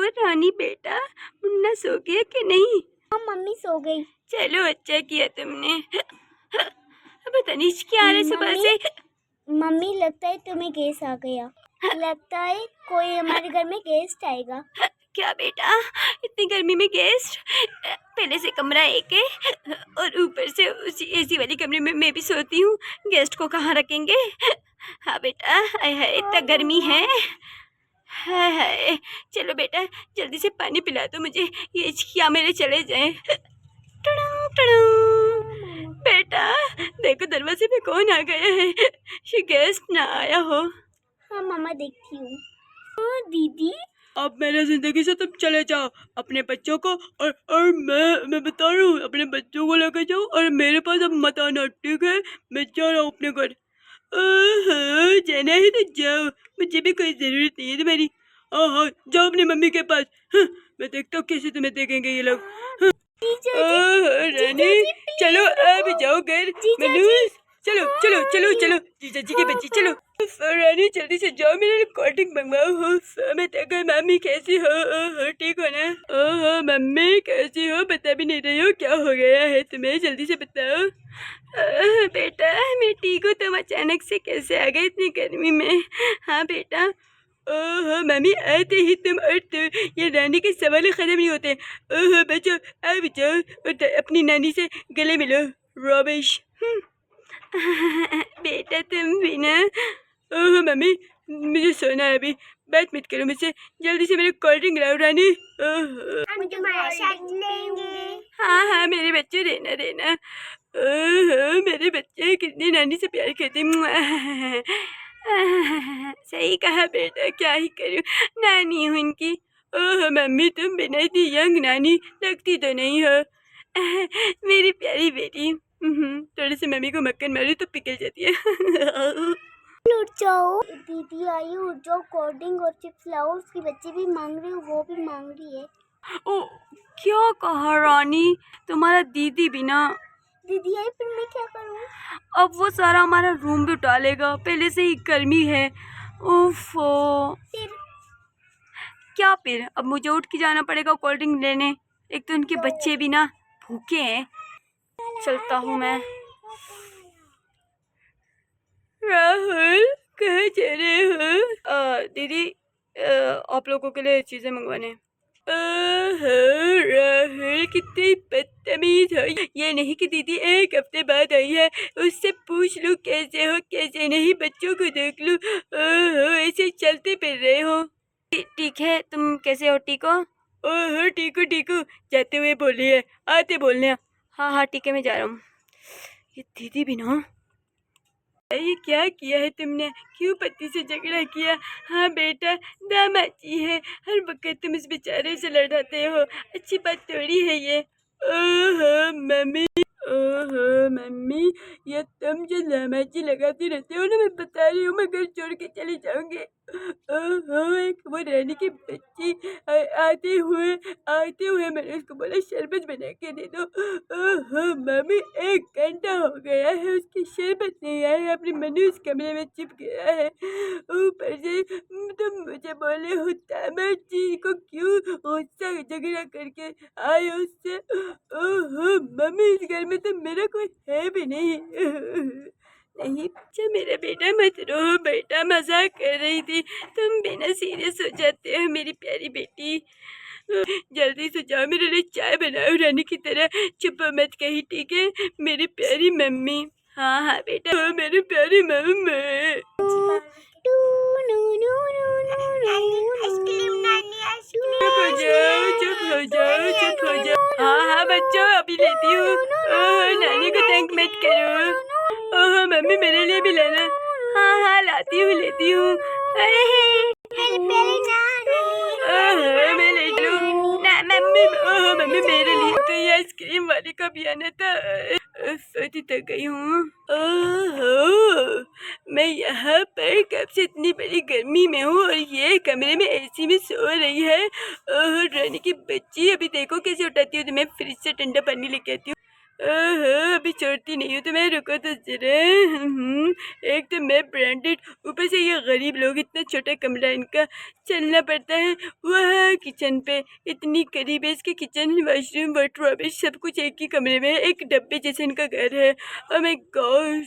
और रानी बेटा, मुन्ना सो गया कि नहीं? हाँ मम्मी सो गई। चलो अच्छा किया तुमने। पता नहीं क्या आ रहा है सुबह से। मम्मी लगता है तुम्हें गैस आ गया। लगता है कोई हमारे घर में गेस्ट आएगा। क्या बेटा, इतनी गर्मी में गेस्ट? पहले से कमरा एक है और ऊपर से उसी एसी वाली कमरे में मैं भी सोती हूँ, गेस्ट को कहाँ रखेंगे? हाँ बेटा, हाय हाय इतना गर्मी है। हाय हाय, चलो बेटा जल्दी से पानी पिला दो मुझे, ये क्या मेरे चले जाए। टड़ंग टड़ंग। बेटा देखो दरवाजे पे कौन आ गया है, ये गेस्ट ना आया हो। हाँ मामा देखती हूँ। दीदी अब मेरे जिंदगी से तुम चले जाओ, अपने बच्चों को और मैं बता रहा हूँ, अपने बच्चों को लेकर जाओ और मेरे पास अब मत आना, ठीक है? मैं जा रहा हूँ अपने घर। जाना है तो जाओ, मुझे भी कोई जरूरत नहीं है तुम्हारी। हाँ जाओ अपनी मम्मी के पास। मैं देखता हूँ कैसे तुम्हें देखेंगे ये लोग। रानी चलो अब जाओ घर। मनूस चलो चलो चलो चलो, जीजा जी की बच्ची चलो। रानी जल्दी से जाओ, मेरे लिए कोल्ड ड्रिंक मंगवाओ हो। मैं तो मम्मी कैसी हो ठीक हो ना? ओहो मम्मी कैसी हो, बता भी नहीं रही हो, क्या हो गया है तुम्हें, जल्दी से बताओ। बेटा मैं ठीक हूँ, तुम अचानक से कैसे आ गए इतनी गर्मी में? हाँ बेटा। ओहो मम्मी आते ही तुम और ये रानी के सवाल खत्म नहीं होते। ओहो बच्चों आ बच्चों, और अपनी नानी से गले मिलो। रॉबिश। बेटा तुम भी ना। ओहो मम्मी मुझे सोना है अभी, बात मत करो मुझसे, जल्दी से मेरे कोल्ड ड्रिंक लाओ रानी। हम तुम्हारे साथ लेंगे। हाँ हाँ मेरे बच्चे रहना रहना। ओहो मेरे बच्चे कितनी नानी से प्यार करते हैं। सही कहा बेटा, क्या ही करूं, नानी हूँ इनकी। ओह मम्मी तुम बिना इतनी यंग नानी लगती तो नहीं हो। मेरी प्यारी बेटी। थोड़े से मम्मी को मक्खन मारो तो पिघल जाती है। उठ जाओ दीदी, आई उठ जाओ, कोल्ड ड्रिंक और चिप्स लाओ, उसकी बच्ची भी मांग रही है, वो भी मांग रही है। ओ क्या कहा रानी, तुम्हारा दीदी भी ना? दीदी आई फिर मैं क्या करूँ? अब वो सारा हमारा रूम भी उठा लेगा, पहले से ही गर्मी है। ओफो। फिर क्या फिर, अब मुझे उठ के जाना पड़ेगा कोल्ड ड्रिंक लेने, एक तो उनके बच्चे भी ना भूखे हैं। चलता हूँ मैं। राहुल कहाँ जा रहे हो? दीदी आप लोगों के लिए चीज़ें मंगवाने। राहुल कितनी बदतमीज हो, ये नहीं कि दीदी एक हफ्ते बाद आई है, उससे पूछ लूं कैसे हो कैसे नहीं, बच्चों को देख लूं। ऐसे चलते फिर रहे हो। ठीक है, तुम कैसे हो, ठीक हो? ओहो ठीक हो, जाते हुए बोलिए, आते बोलने। हाँ हाँ ठीक है, मैं जा रहा हूँ। ये दीदी भी ना। ये क्या किया है तुमने, क्यों पति से झगड़ा किया? हाँ बेटा दामाद जी है, हर वक्त तुम इस बेचारे से लड़ाते हो, अच्छी बात थोड़ी है ये। ओहो मम्मी ये तुम जो दामाद लगाते रहते हो ना, मैं बता रही हूँ, मैं घर छोड़ के चली जाऊंगी। ओहो एक वो रानी की बच्ची आते हुए मैंने उसको बोला शरबत बना के दे दो। ओहो मम्मी 1 घंटा हो गया है उसकी शरबत नहीं आया है, अपने मनुष्य कमरे में चिप गया है। ऊपर से तुम मुझे बोले हो दामाद जी को क्यों गुस्सा झगड़ा करके आए उससे। ओहो मम्मी इस घर में तो मेरा कोई है भी नहीं। नहीं अच्छा मेरा बेटा मत रो, बेटा मजाक कर रही थी, तुम बिना सीरियस हो जाते हो मेरी प्यारी बेटी। जल्दी से जाओ मेरे लिए चाय बनाओ रानी की तरह, चुप मत कहीं, ठीक है मेरी प्यारी मम्मी। हाँ हाँ बेटा। मेरी प्यारी मम्मी। चुप हो जाओ। हाँ बच्चों अभी लेती हूँ। नानी को तंग मत करो। ओह मम्मी मेरे लिए भी लेना। हाँ हाँ लाती हूँ लेती हूँ। मैं ले लूँ ना मम्मी। ओह मम्मी मेरे लिए तो ये आइसक्रीम वाली का भी आना था, सोती तो गई हूँ। ओहो मैं यहाँ पर कब से इतनी बड़ी गर्मी में हूँ और ये कमरे में एसी में सो रही है। ओह रानी की बच्ची, अभी देखो कैसे उठाती हूँ, तो मैं फ्रिज से ठंडा पानी लेके आती हूँ। ओहो, अभी छोड़ती नहीं हूँ तुम्हें, रुको तो जरा। एक तो मैं ब्रांडेड, ऊपर से ये गरीब लोग, इतना छोटा कमरा इनका, चलना पड़ता है। वह किचन पे इतनी करीब है इसके, किचन वॉशरूम वार्डरोब सब कुछ एक ही कमरे में है, एक डब्बे जैसे इनका घर है। Oh my God.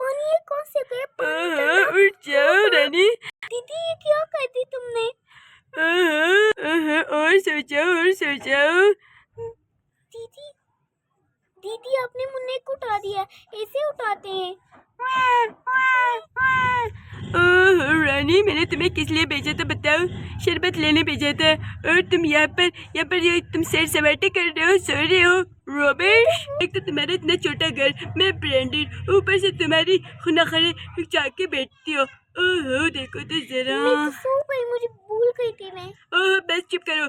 पानी ये कौन से गए? पानी ठंडा। उठ जाओ रानी। दीदी ये क्या कर दी तुमने? और सो जाओ, और सो जाओ। दीदी दीदी आपने मुन्ने को उठा दिया, ऐसे उठाते हैं? ओह रानी, मैंने तुम्हें किस लिए भेजा था बताओ? शरबत लेने भेजा था, और तुम यहाँ पर ये तुम सैर सपाटे कर रहे हो, सो रहे हो। रॉबिश, एक तो तुम्हारा इतना छोटा घर, मैं ब्रांडेड, ऊपर से तुम्हारी खुनाखरे जाके बैठती हो। ओह देखो तो जरा। मैं तो सो गई, मुझे भूल गई थी मैं। ओह बस चुप करो,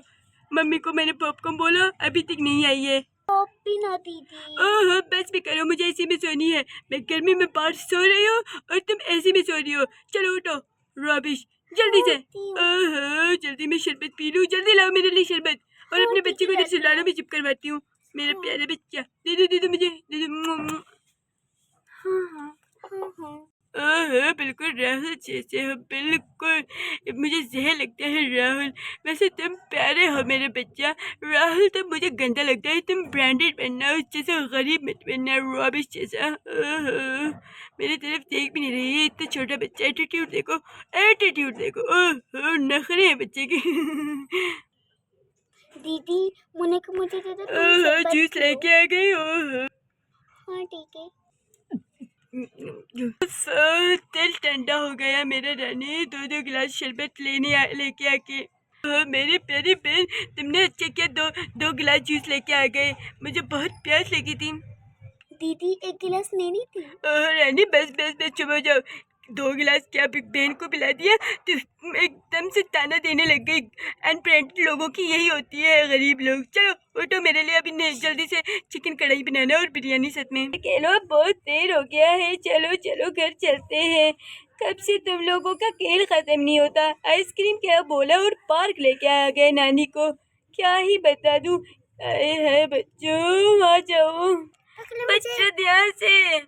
मम्मी को मैंने पॉपकॉर्न बोला, अभी तक नहीं आई है। पॉपी ना दीदी। ओह बस भी करो, मुझे एसी में सोनी है। मैं गर्मी में बाहर सो रही हूँ और तुम एसी में सो रही हो। चलो उठो रॉबिश, जल्दी से। ओह जल्दी मैं शरबत पी लूँ, जल्दी लाओ मेरे लिए शरबत, और अपने बच्चे को इधर सुलाना भी चुप करवाती हूँ। मेरा प्यारा बच्चा, दे दो मुझे, दे दो। हाँ। ओह बिल्कुल राहुल जैसे हो, बिल्कुल मुझे जहर लगता है राहुल। वैसे तुम प्यारे हो मेरे बच्चा। राहुल तो मुझे गंदा लगता है, तुम ब्रांडेड बनना, उस जैसा गरीब मत बनना, रॉबिश जैसा। ओह मेरी तरफ देख भी नहीं रही है, इतना छोटा बच्चा। एटीट्यूड देखो, एटीट्यूड देखो। ओह नखरे हैं बच्चे के। दीदी मुन्ने को मुझे दे दो, तुम ओह शरबत जूस पियो। लेके आ गई। ओह हाँ ठीक है। दिल ठंडा हो गया मेरा रानी, दो गिलास शरबत लेके आके। मेरी प्यारी बहन, तुमने अच्छा किया, दो गिलास जूस लेके आ गए, मुझे बहुत प्यास लगी थी। दीदी एक गिलास लेनी थी। रानी बस बस बस चुप हो जाओ। 2 गिलास क्या बहन को पिला दिया तो एकदम से ताना देने लग गई। अनप्रेंटेड लोगों की यही होती है, गरीब लोग। चलो उठो, मेरे लिए अभी जल्दी से चिकन कढ़ाई बनाना और बिरयानी साथ में। चलो बहुत देर हो गया है, चलो चलो घर चलते हैं। कब से तुम लोगों का खेल खत्म नहीं होता। आइसक्रीम क्या बोला और पार्क लेके आ गए नानी को, क्या ही बता दूं। अरे है बच्चों, आ जाओ बच्चों, ध्यान से।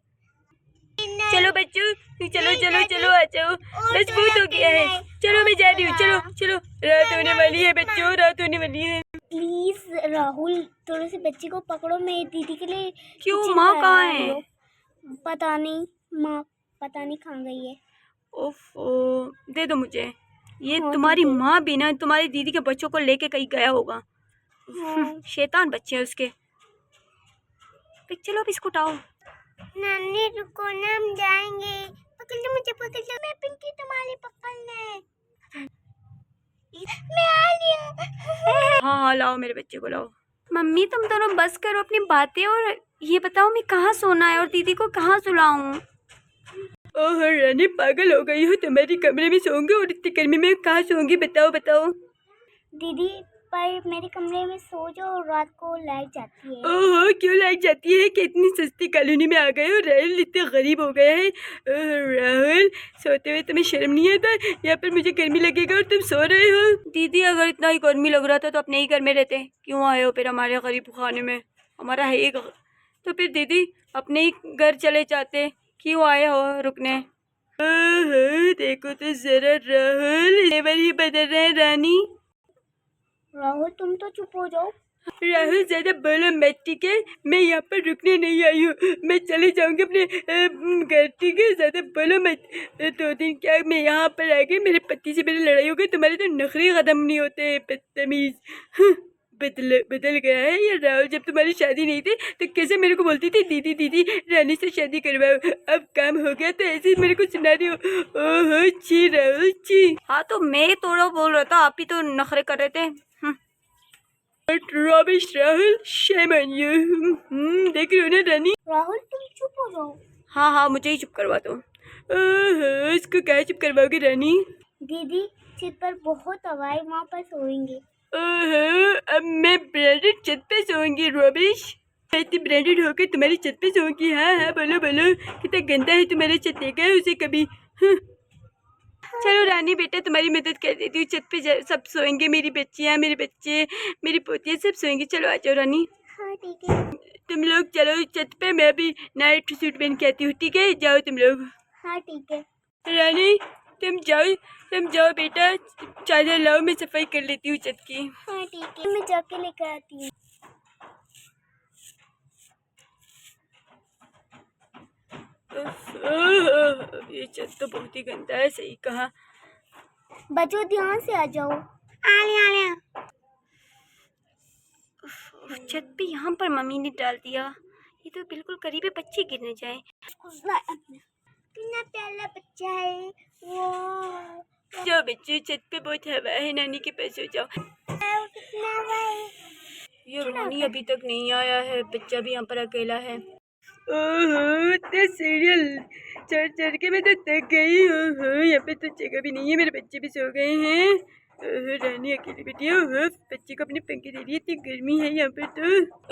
चलो बच्चों, चलो चलो चलो आ जाओ, बस बहुत हो गया है। चलो मैं जा रही हूँ, चलो चलो, रात होने वाली है बच्चों, रात होने वाली है। प्लीज राहुल थोड़े से बच्चे को पकड़ो, मेरी दीदी के लिए। क्यों, किचन माँ का कहाँ आया है? हम लोग। पता नहीं माँ, पता नहीं कहाँ गई है। ओफो, दे दो मुझे ये। हाँ, तुम्हारी ठीक है। माँ भी ना तुम्हारी दीदी के बच्चों को लेके कहीं गया होगा। हाँ। शैतान बच्चे हैं उसके। चलो अब इसको उठाओ। नानी रुको ना, हम जाएंगे। पकड़ लो मुझे, पकड़ लो। मैं पिंकी तुम्हारी पकड़ने। मैं आ रही हूँ। हाँ हाँ लाओ, मेरे बच्चे को लाओ। मम्मी तुम दोनों बस करो अपनी बातें और ये बताओ मैं कहाँ सोना है और दीदी को कहाँ सुलाऊं? ओह रानी, पागल हो गई हो, तुम्हारी कमरे में सोऊंगी और इतनी गर्मी में कहाँ सोऊंगी, बताओ बताओ। दीदी पर मेरे कमरे में सो जाओ और रात को लाइट जाती है। ओह क्यों लाइट जाती है कि इतनी सस्ती कॉलोनी में आ गए हो? राहुल इतने गरीब हो गए हैं। राहुल सोते हुए तुम्हें शर्म नहीं आता? यहाँ पर मुझे गर्मी लगेगा और तुम सो रहे हो। दीदी अगर इतना ही गर्मी लग रहा था तो अपने ही घर में रहते, क्यों आए हो फिर हमारे गरीब खाने में? हमारा है ही तो फिर दीदी अपने ही घर चले जाते, क्यों आए हो रुकने? देखो तो जरा राहुल, लेवर ही बदल रहे हैं रानी। राहुल तुम तो चुप हो जाओ। राहुल ज्यादा बोलो मत, ठीक है? मैं यहाँ पर रुकने नहीं आई हूँ, मैं चले जाऊंगी अपने घर, ठीक है? ज्यादा बोलो मत। 2 दिन क्या मैं यहाँ पर आ गई, मेरे पति से मेरी लड़ाई हो गई, तुम्हारे तो नखरे खत्म नहीं होते, बदतमीज। बदल गया है ये राहुल। जब तुम्हारी शादी नहीं थी तो कैसे मेरे को बोलती थी दीदी दीदी रानी से शादी करवाओ, अब काम हो गया तो ऐसे ही मेरे को सुना रही हो। ओह छी राहुल छी। हाँ तो मैं थोड़ा बोल रहा था, आप ही तो नखरे कर रहे थे। रॉबिश राहुल, शेम ऑन यू। देख रही हो ना रानी? राहुल तुम चुप हो जाओ। हाँ हाँ मुझे ही चुप करवा दो। ओह इसको क्या चुप करवाओगे रानी? दीदी छत पर बहुत हवा है, वहाँ पर सोएंगे। ओह अब मैं ब्रांडेड छत पे सोऊंगी रॉबिश? मैं इतनी ब्रांडेड होकर तुम्हारी छत पे सोऊंगी? हाँ हाँ बोलो बोलो, कितना गंदा है तुम्हारा छत, देखा है उसे कभी? चलो रानी बेटा तुम्हारी मदद कर देती हूँ, छत पे सब सोएंगे, मेरी बच्चियाँ, मेरे बच्चे, मेरी पोतियाँ सब सोएंगे। चलो आ जाओ रानी। हाँ ठीक है। तुम लोग चलो छत पे, मैं अभी नाइट सूट पहन के आती हूँ, ठीक है? जाओ तुम लोग। हाँ ठीक है। रानी तुम जाओ बेटा, चादर लाओ, मैं सफाई कर लेती हूँ छत की। हाँ ठीक है, मैं जाके लेकर आती हूँ। ये छत तो बहुत ही गंदा है, सही कहा। बच्चों ध्यान से आ जाओ। आ छत पे यहाँ पर मम्मी ने डाल दिया। ये तो बिल्कुल करीब है, बच्चे गिर न जाए। कितना प्यारा बच्चा है वो। जाओ बच्चे, छत पे बहुत हवा है, नानी के पास हो जाओ। कितना भाई। ये रोनी अभी तक नहीं आया है, बच्चा भी यहाँ पर अकेला है। ओहो, इतने सीरियल चढ़ चढ़ के मैं तो थक गई हूँ। यहाँ पे तो जगह भी नहीं है, मेरे बच्चे भी सो गए हैं। ओहो, रानी अकेली बैठी है। ओहो, बच्चे को अपने पंखे दे रही है, इतनी गर्मी है यहाँ पे तो।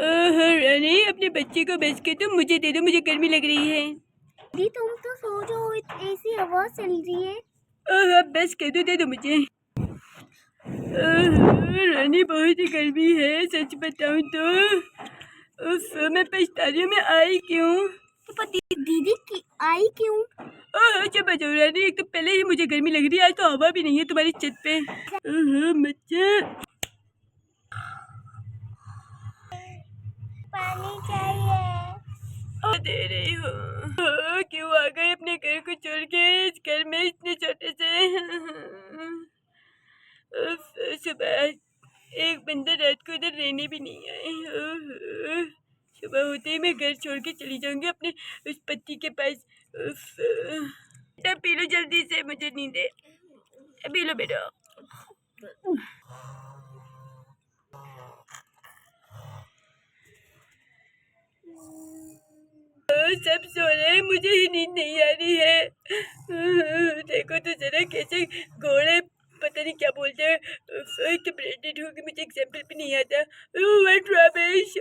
ओहो, रानी अपने बच्चे को बच के तो मुझे दे दो, मुझे गर्मी लग रही है। दी तुम तो सो जाओ, ऐसी हवा चल रही है। ओहो, बस कह दो, दे दो मुझे। ओहो, रानी बहुत ही गर्मी है, सच बताऊँ तो। उफ, मैं पछता रही हूँ, मैं आई क्यों? तो दीदी की आई क्यों? ओह चुप हो जाओ रानी, एक तो पहले ही मुझे गर्मी लग रही है, आज तो हवा भी नहीं है तुम्हारी छत पे। ओह मच्छर। पानी चाहिए। दे रही हूँ। ओह, क्यों आ गए अपने घर को छोड़ के इस घर में इतने छोटे से। उफ, सुबह एक बंदा रात को इधर रहने भी नहीं आए। ओह, सुबह होते ही मैं घर छोड़ के चली जाऊंगी अपने उस पति के पास। उफ, बेटा पी लो जल्दी से, मुझे नींद है। पी लो बेटा। सब सो रहे हैं, मुझे ही नींद नहीं आ रही है। देखो तो जरा कैसे घोड़े पता नहीं क्या बोलते हैं। एक तो ब्रेडेड हो कि मुझे एग्जाम्पल भी नहीं आता। What rubbish.